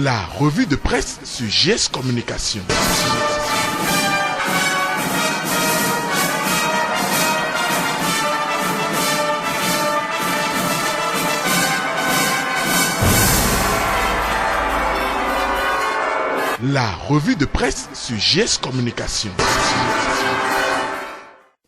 La revue de presse sur JS Communication. La revue de presse sur JS Communication.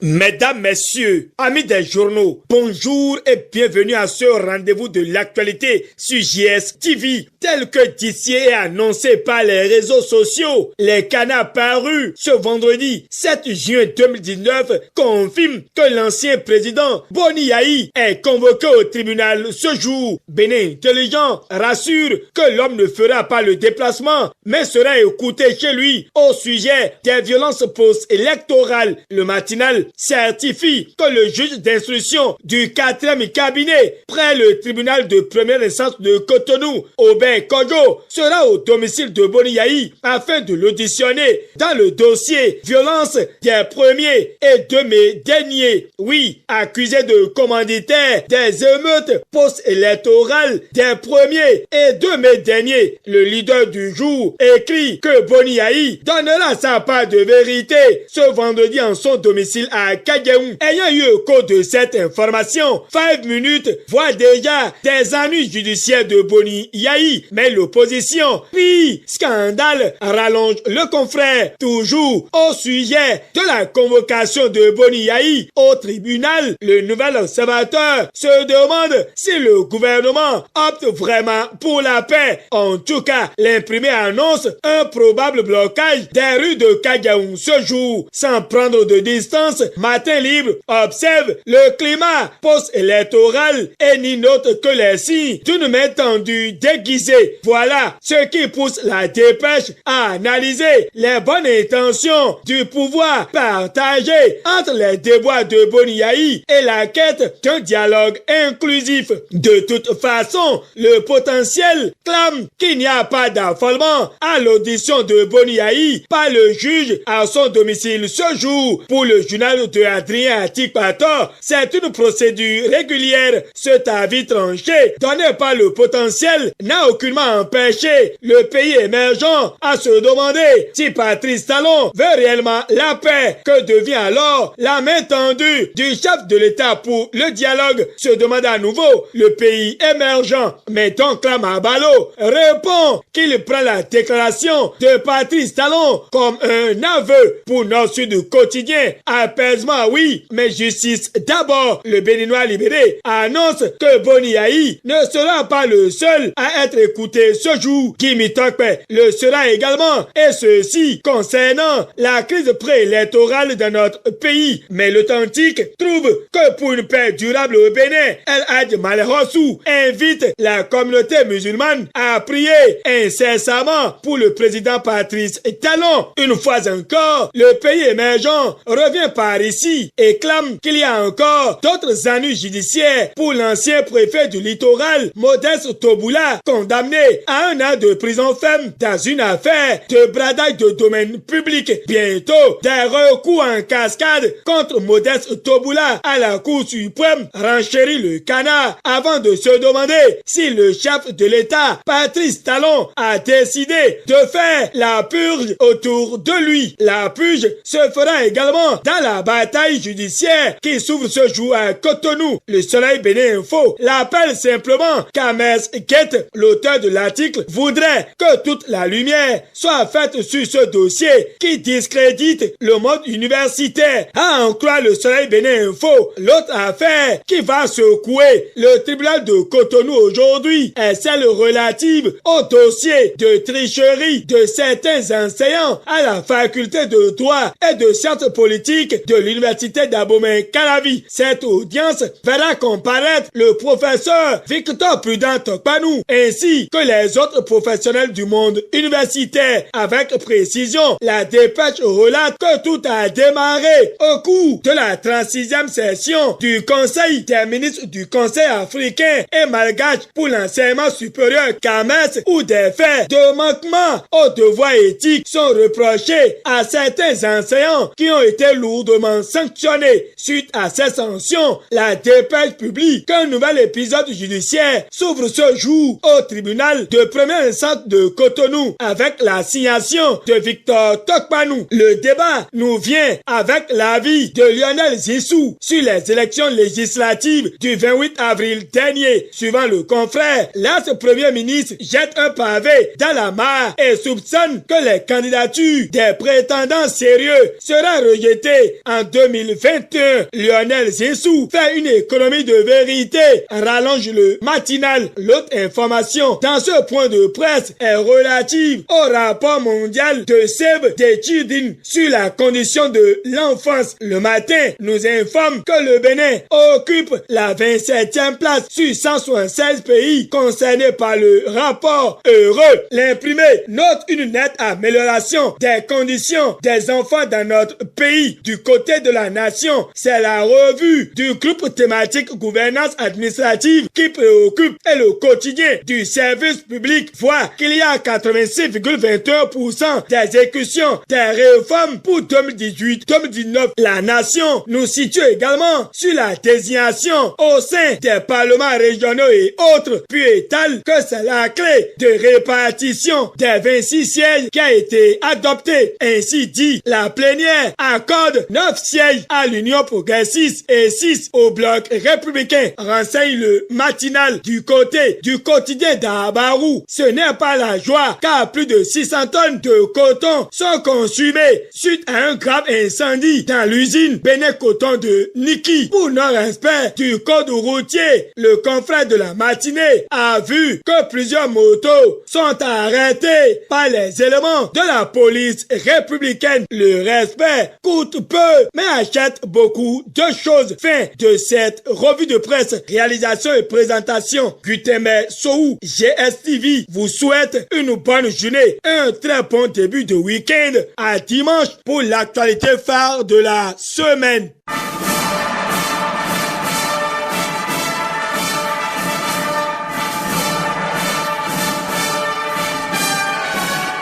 Mesdames, Messieurs, amis des journaux, bonjour et bienvenue à ce rendez-vous de l'actualité sur JS TV. Tel que d'ici et annoncé par les réseaux sociaux, les canards parus ce vendredi 7 juin 2019 confirment que l'ancien président Boni Yayi est convoqué au tribunal ce jour. Bénin Intelligent rassure que l'homme ne fera pas le déplacement, mais sera écouté chez lui au sujet des violences post-électorales. Le matinal certifie que le juge d'instruction du 4e cabinet près le tribunal de première instance de Cotonou, Aubin Kodjo, sera au domicile de Boni Yayi afin de l'auditionner dans le dossier violence des 1er et 2 mai dernier. Oui, accusé de commanditaire des émeutes post-électorales des 1er et 2 mai dernier, le leader du jour écrit que Boni Yayi donnera sa part de vérité ce vendredi en son domicile à Kagéoum. Ayant eu écho de cette information, 5 minutes voit déjà des ennuis judiciaires de Boni Yayi, mais l'opposition, puis scandale, rallonge le confrère. Toujours au sujet de la convocation de Boni Yayi au tribunal, le nouvel observateur se demande si le gouvernement opte vraiment pour la paix. En tout cas, l'imprimé annonce un probable blocage des rues de Kagéoum ce jour. Sans prendre de distance, Matin Libre observe le climat post-électoral et n'y note que les signes d'une main tendue déguisée. Voilà ce qui pousse la dépêche à analyser les bonnes intentions du pouvoir partagé entre les déboires de Boni Yayi et la quête d'un dialogue inclusif. De toute façon, le potentiel clame qu'il n'y a pas d'affolement à l'audition de Boni Yayi par le juge à son domicile ce jour. Pour le journal de Adrien Atikpator, c'est une procédure régulière. Cet avis tranché donné par le potentiel n'a aucunement empêché le pays émergent à se demander si Patrice Talon veut réellement la paix. Que devient alors la main tendue du chef de l'État pour le dialogue, se demande à nouveau le pays émergent. Mais donc Lamabalo répond qu'il prend la déclaration de Patrice Talon comme un aveu. Pour Nord-Sud Quotidien, apaisement oui, mais justice d'abord. Le Béninois libéré annonce que Boni Yayi ne sera pas le seul à être écouté ce jour. Kimi Tokpe le sera également, et ceci concernant la crise préélectorale de notre pays. Mais l'Authentique trouve que pour une paix durable au Bénin, El Hadj Malhossou invite la communauté musulmane à prier incessamment pour le président Patrice Talon. Une fois encore, le pays émergent revient par ici et clame qu'il y a encore d'autres ennuis judiciaires pour l'ancien préfet du littoral, Modeste Toboula, condamné à 1 an de prison ferme dans une affaire de bradage de domaine public. Bientôt, des recours en cascade contre Modeste Toboula à la Cour suprême renchérit le canard avant de se demander si le chef de l'État, Patrice Talon, a décidé de faire la purge autour de lui. La purge se fera également dans la bataille judiciaire qui s'ouvre ce jour à Cotonou. Le Soleil Bénin Info l'appelle simplement Kamers Guette. L'auteur de l'article voudrait que toute la lumière soit faite sur ce dossier qui discrédite le monde universitaire. À en croire le Soleil Bénin Info, l'autre affaire qui va secouer le tribunal de Cotonou aujourd'hui est celle relative au dossier de tricherie de certains enseignants à la faculté de droit et de sciences politiques de l'université d'Abomey-Calavi. Cette audience verra comparaître le professeur Victor Prudent Tokpanou ainsi que les autres professionnels du monde universitaire. Avec précision, la dépêche relate que tout a démarré au cours de la 36e session du Conseil des ministres du Conseil africain et malgache pour l'enseignement supérieur CAMES, où des faits de manquement aux devoirs éthiques sont reprochés à certains enseignants qui ont été lourdement durement sanctionné. Suite à ces sanctions, la dépêche publie qu'un nouvel épisode judiciaire s'ouvre ce jour au tribunal de première instance de Cotonou avec l'assignation de Victor Tokpanou. Le débat nous vient avec l'avis de Lionel Zissou sur les élections législatives du 28 avril dernier. Suivant le confrère, l'ex-premier ministre jette un pavé dans la mare et soupçonne que les candidatures des prétendants sérieux seront rejetées en 2021. Lionel Zissou fait une économie de vérité, rallonge le matinal. L'autre information dans ce point de presse est relative au rapport mondial de Save the Children sur la condition de l'enfance. Le matin nous informe que le Bénin occupe la 27e place sur 176 pays concernés par le rapport heureux. L'imprimé note une nette amélioration des conditions des enfants dans notre pays. Du côté de la nation, c'est la revue du groupe thématique gouvernance administrative qui préoccupe et le quotidien du service public voit qu'il y a 86,21% d'exécution des réformes pour 2018-2019. La nation nous situe également sur la désignation au sein des parlements régionaux et autres, puis étale que c'est la clé de répartition des 26 sièges qui a été adoptée. Ainsi dit, la plénière accorde 9 sièges à l'Union progressiste et 6 au bloc républicain. Renseigne le matinal. Du côté du quotidien d'Abarou, ce n'est pas la joie car plus de 600 tonnes de coton sont consumées suite à un grave incendie dans l'usine Bénin Coton de Niki. Pour non-respect du code routier, le confrère de la matinée a vu que plusieurs motos sont arrêtées par les éléments de la police républicaine. Le respect coûte peu mais achète beaucoup de choses. Fin de cette revue de presse. Réalisation et présentation Gutemé Soou. GSTV vous souhaite une bonne journée et un très bon début de week-end. À dimanche pour l'actualité phare de la semaine.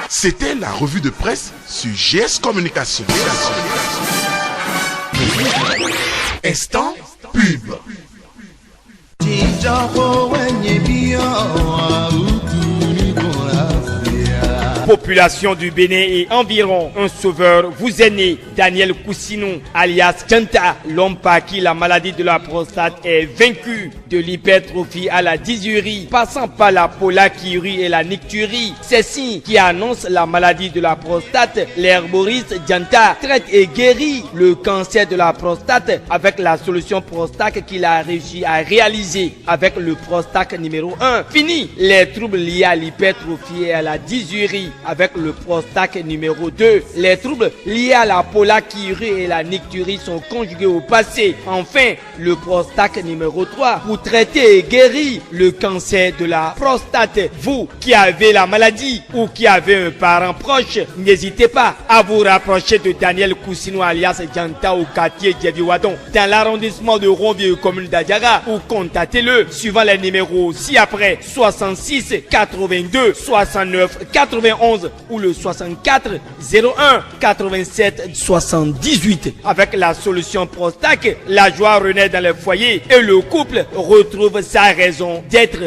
C'était la revue de presse sur GS Communication. Instant pub. Population du Bénin et environ, un sauveur vous est né, Daniel Koussinou, alias Djanta, l'homme par qui la maladie de la prostate est vaincue, de l'hypertrophie à la dysurie, passant par la pollakiurie et la nicturie. Ces signes qui annoncent la maladie de la prostate, l'herboriste Djanta traite et guérit le cancer de la prostate avec la solution Prostac qu'il a réussi à réaliser avec le Prostac numéro 1. Fini les troubles liés à l'hypertrophie et à la dysurie avec le Prostac numéro 2. Les troubles liés à la pollakiurie et la nicturie sont conjugués au passé. Enfin, le Prostac numéro 3 pour traiter et guérir le cancer de la prostate. Vous qui avez la maladie ou qui avez un parent proche, n'hésitez pas à vous rapprocher de Daniel Koussinou alias Djanta au quartier Djeviwadon dans l'arrondissement de Ronvier, commune d'Adiaga, ou contactez-le suivant les numéros ci-après 66 82 69 91 ou le 64 01 87 78. Avec la solution Prostac, la joie renaît dans les foyers et le couple retrouve sa raison d'être.